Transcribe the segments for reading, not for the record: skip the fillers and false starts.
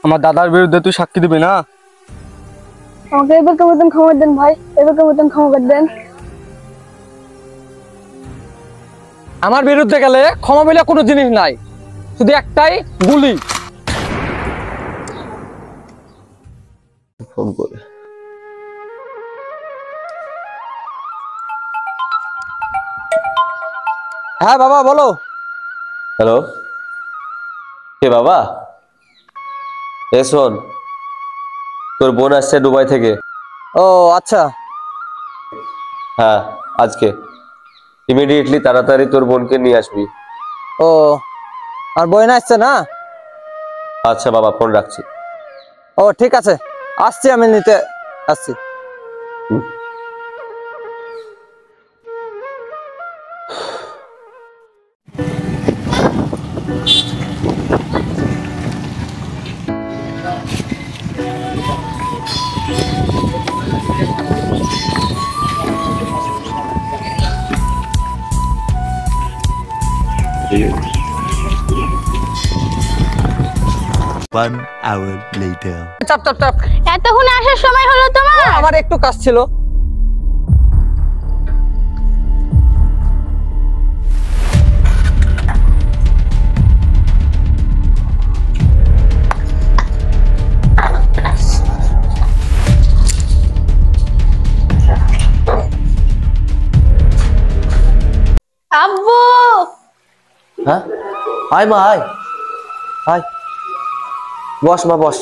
আমার দাদার বিরুদ্ধে তুই সাক্ষী দিবি না? আমাকে এবারকার মতন ক্ষমা দেন ভাই, এবারকার মতন ক্ষমা করে দেন। আমার বিরুদ্ধে গেলে ক্ষমা বলে কোনো জিনিস নাই, শুধু একটাই গুলি। ফোন করে হ্যাঁ বাবা বলো। হ্যালো, কে বাবা? শোন, তোর বোন আসছে দুবাই থেকে। ও আচ্ছা। হ্যাঁ, আজকে ইমিডিয়েটলি তাড়াতাড়ি তোর বোনকে নিয়ে আসবি। ও আর বোন আসছে না? আচ্ছা বাবা, ফোন রাখছি। ও ঠিক আছে, আসছি, আমি নিতে আসছি। One hour later. চাপ চাপ চাপ। এতক্ষণ আসার সময় হলো তোমার? আমার একটু কাজ ছিল। আব্বু, হ্যাঁ, আয় মা, আয় আয়, বস মা বস।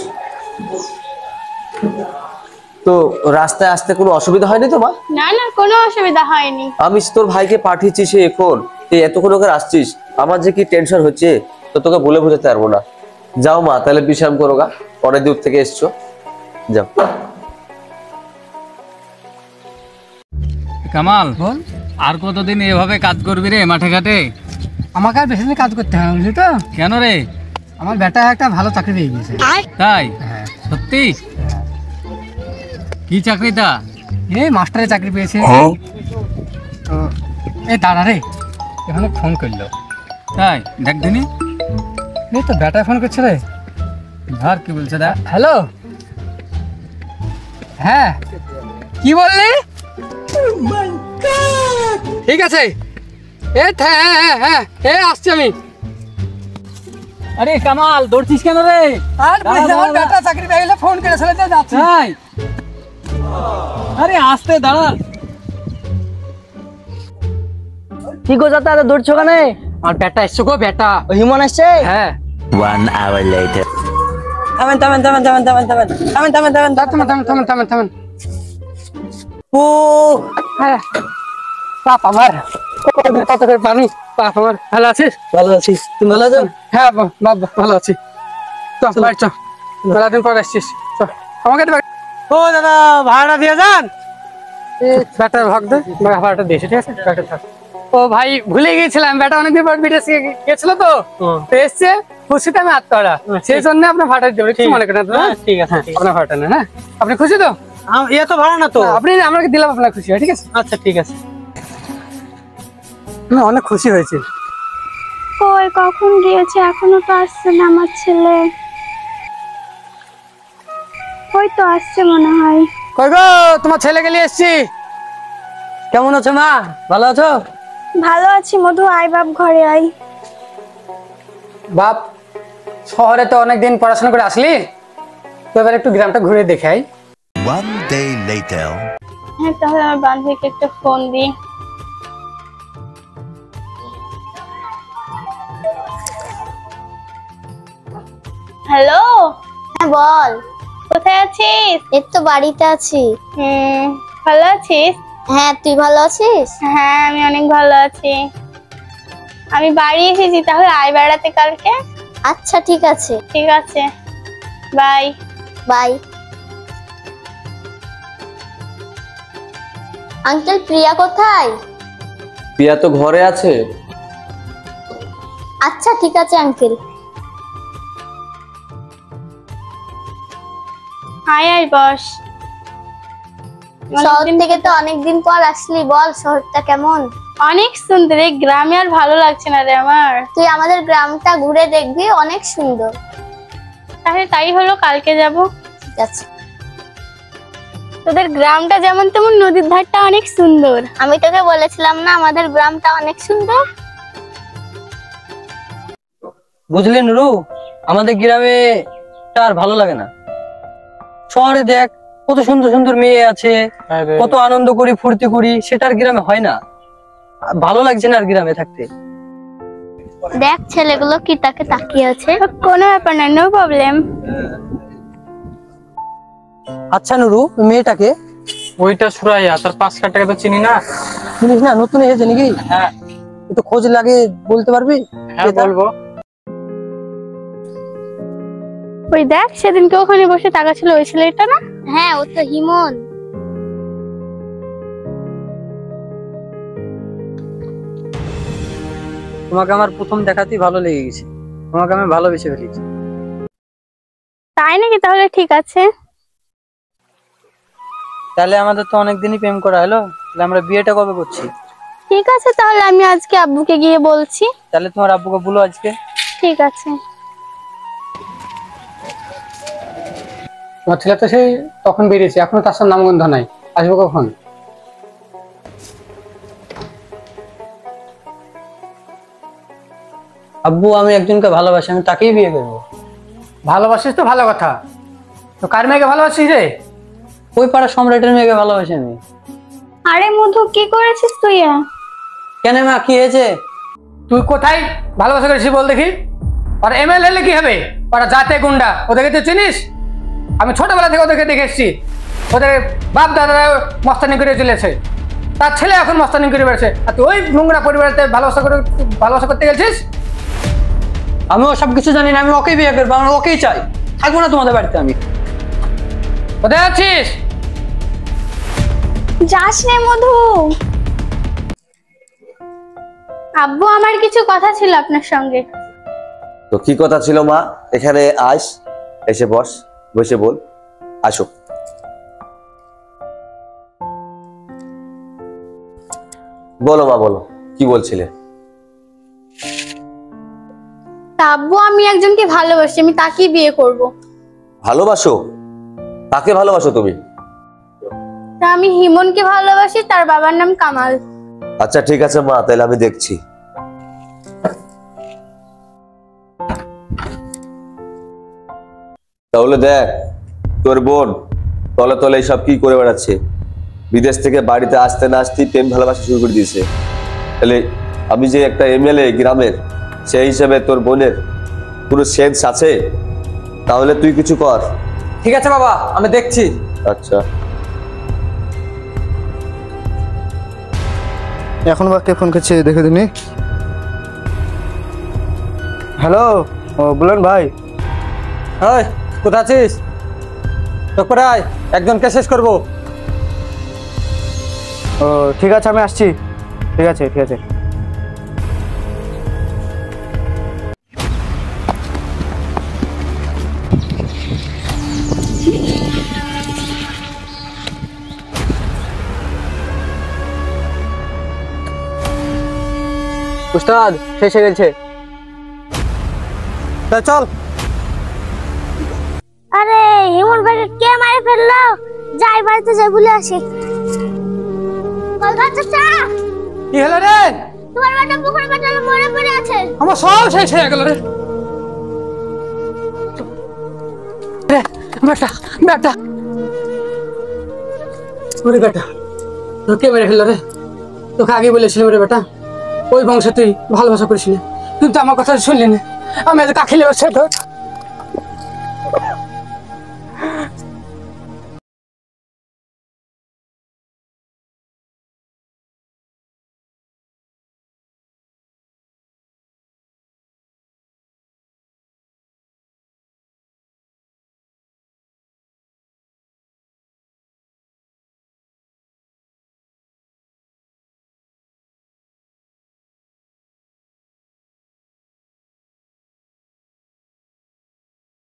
তো রাস্তায় আসতে কোনো অসুবিধা হয়নি তো মা? না না, কোনো অসুবিধা হয়নি। আমি তোর ভাইকে পাঠিয়েছি, সে এখন তুই এতক্ষণ ওকে আসছিস, আমার যে কি টেনশন হচ্ছে তো তোকে বলে বোঝাতে পারবো না। যাও মা, তাহলে বিশ্রাম করো গা, অনেক দূর থেকে এসছো, যাও। কামাল, আর কতদিন এভাবে কাজ করবি রে মাঠে ঘাটে? আমাকে আর বেশি দিন কাজ করতে হবে, বুঝলি তো? কেন রে? আমার বেটা একটা ভালো চাকরি পেয়ে গেছে। তাই? সত্যি? কি চাকরিটা? এই মাস্টারের চাকরি পেয়েছে। তো এই দাঁড়া রে, এখানে ফোন করলো। তাই? দেখ দিনি। এই তো বেটা ফোন করছে রে। ধর, কি বলছে দেখ। হ্যালো, হ্যাঁ কি বললি? ঠিক আছে, হ্যাঁ আসছি আমি। আরে কামাল, দৌড়ছিস কেন রে? আর আমার বেটা চাকরি পেয়ে গেলে ফোন করে চলে যাচ্ছি। তাই? আরে আসতে দাঁড়া। কি গো যাতে এত দৌড়ছো কেন? আমার বেটা এসছে গো, বেটা হিমন আসছে? হ্যাঁ। 1 hour later. থামেন থামেন থামেন থামেন থামেন থামেন থামেন থামেন থামেন থামেন থামেন। ও হ্যাঁ, পাপ আমার কত করে পানি। পাপ আমার, ভালো আছিস? ভালো আছি, তুমি ভালো আছো? হ্যাঁ বাবা ভালো আছি। চল বাড়ি চল, মেলা দিন পর আসছিস। চল আমাকে ও দাদা ভাড়া দিয়ে যান। বেটার ভাগ দে, ভাড়াটা দিয়েছে, ঠিক আছে? বেটা থাক। ও ভাই ভুলে গিয়েছিলাম, বেটা অনেকদিন পর বিদেশ গেছিল তো এসছে, খুশিতে আমি আত্মহারা, সেই জন্য আপনার ভাড়া দেবো, কিছু মনে করেন না? ঠিক আছে, আপনার ভাড়াটা নেন। হ্যাঁ, আপনি খুশি তো? ইয়ে তো ভাড়া না তো। আপনি আমাকে দিলাম, আপনার খুশি হয়, ঠিক আছে? আচ্ছা ঠিক আছে। আমি অনেক খুশি হয়েছি। কই কখন গিয়েছে, এখনো তো আসছে না আমার ছেলে। ওই তো আসছে মনে হয়। কই গো, তোমার ছেলে গেলে এসছি। কেমন আছো মা? ভালো আছো? ভালো আছি মধু, আয় বাপ ঘরে আয়। বাপ, শহরে তো অনেকদিন পড়াশোনা করে আসলি, তো এবার একটু গ্রামটা ঘুরে দেখে আই। 1 day later. হ্যাঁ, তাহলে আমার বান্ধবীকে একটা ফোন দিই। হ্যালো। হ্যাঁ বল। কোথায় আছিস? এই তো বাড়িতে আছি। ভালো আছিস? হ্যাঁ, তুই ভালো আছিস? হ্যাঁ, আমি অনেক ভালো আছি। আমি বাড়ি এসেছি, তাহলে আয় বেড়াতে কালকে। আচ্ছা ঠিক আছে। ঠিক আছে, বাই বাই। আঙ্কেল প্রিয়া কোথায়? প্রিয়া তো ঘরে আছে। আচ্ছা ঠিক আছে আঙ্কেল। আয় আয় বস। শহর থেকে তো অনেকদিন পর আসলি, বল শহরটা কেমন? অনেক সুন্দর, এই গ্রামে আর ভালো লাগছে না রে আমার। তুই আমাদের গ্রামটা ঘুরে দেখবি, অনেক সুন্দর। তাহলে তাই হলো, কালকে যাব। ঠিক আছে। তোদের গ্রামটা যেমন তেমন নদীর ধারটা অনেক সুন্দর। আমি তোকে বলেছিলাম না আমাদের গ্রামটা অনেক সুন্দর। বুঝলি নুরু, আমাদের গ্রামে আর ভালো লাগে না। শহরে দেখ কত সুন্দর সুন্দর মেয়ে আছে, কত আনন্দ করি ফুর্তি করি, সেটা আর গ্রামে হয় না। ভালো লাগছে না আর গ্রামে থাকতে। দেখ ছেলেগুলো কি তাকে তাকিয়ে আছে। কোনো ব্যাপার না, নো প্রবলেম। আচ্ছা নুরু, মেয়েটাকে ওইটা সুরাইয়া, তার 5 লাখ টাকা তো চিনি না। চিনিস না? নতুন এসেছে নাকি? হ্যাঁ। একটু খোঁজ লাগে, বলতে পারবি? হ্যাঁ বলবো। ওই দেখ সেদিনকে ওখানে বসে তাকাচ্ছিল, ওই ছেলেটা না? হ্যাঁ ও তো হিমন। তোমাকে আমার প্রথম দেখাতেই ভালো লেগে গেছে, তোমাকে আমি ভালোবেসে ফেলেছি। তাই নাকি? তাহলে ঠিক আছে। তাহলে আমাদের তো অনেকদিনই প্রেম করা হলো, তাহলে আমরা বিয়েটা কবে করছি? ঠিক আছে, তাহলে আমি আজকে আব্বুকে গিয়ে বলছি। তাহলে তোমার আব্বুকে বলো আজকে। ঠিক আছে। তোমার ছেলে তো সেই তখন বেরিয়েছে, এখনো তার সাথে নামগন্ধ নাই। আসবো কখন? আব্বু, আমি একজনকে ভালোবাসি, আমি তাকেই বিয়ে করবো। ভালোবাসিস তো ভালো কথা, তো কার মেয়েকে ভালোবাসিস রে? ওই পাড়ার সম্রাটের মেয়েকে ভালোবাসি আমি। আরে মধু, কি করেছিস তুই? কেন মা, কি হয়েছে? তুই কোথায় ভালোবাসা করেছিস বল দেখি? আর এমএলএ হলে কি হবে? ওরা জাতে গুন্ডা, ওদেরকে তুই চিনিস? আমি ছোটবেলা থেকে ওদেরকে দেখে এসেছি। ওদের বাপ দাদারা মস্তানি করে চলেছে, তার ছেলে এখন মস্তানি করে বেড়েছে, আর তুই ওই নোংরা পরিবারেতে ভালোবাসা করতে গেছিস? আমি ওসব কিছু জানি না, আমি ওকেই বিয়ে করবো, আমি ওকেই চাই। থাকবো না তোমাদের বাড়িতে আমি। কোথায় আছিস? যাস নে মধু। আব্বু, আমার কিছু কথা ছিল আপনার সঙ্গে। তো কি কথা ছিল মা? এখানে আস, এসে বস, বসে বল। আসো। বলো মা, বলো কি বলছিলে? তা আব্বু, আমি একজনকে ভালোবাসি, আমি তাকেই বিয়ে করব। ভালোবাসো? কাকে ভালোবাসো তুমি? তা আমি হিমনকে ভালোবাসি, তার বাবার নাম কামাল। আচ্ছা ঠিক আছে মা, তাহলে আমি দেখছি। তাহলে দেখ, তোর বোন তলে তলে সব কি করে বেড়াচ্ছে। বিদেশ থেকে বাড়িতে আসতে না আসতেই প্রেম ভালোবাসা শুরু করে দিয়েছে। তাহলে আমি যে একটা এমএলএ গ্রামের, সেই হিসেবে তোর বোনের কোনো সেন্স আছে? তাহলে তুই কিছু কর। ঠিক আছে বাবা, আমি দেখছি। আচ্ছা। এখন বা কে ফোন করছে দেখে দিনি। হ্যালো, বলেন ভাই। ওই কোথায় আছিস? তো কোথায়? একজনকে শেষ করবো। ও ঠিক আছে, আমি আসছি। ঠিক আছে ঠিক আছে। উস্তাদ শেষ হয়ে গেছে, চল। আরে হিমন ভাইকে কে মারে ফেললো? যাই বাড়িতে যাই বলে আসি। কলকাতা চাচা, কি হলো রে? তোমার বেটা পুকুরে বেটালে মরে পড়ে আছে। আমার সব শেষ হয়ে গেল রে। বেটা বেটা, ওরে বেটা, তোকে মেরে ফেললো রে। তোকে আগে বলেছিলাম রে বেটা, ওই বংশে তুই ভালোবাসা করিস না, কিন্তু আমার কথা শুনলি না। আমি কাকে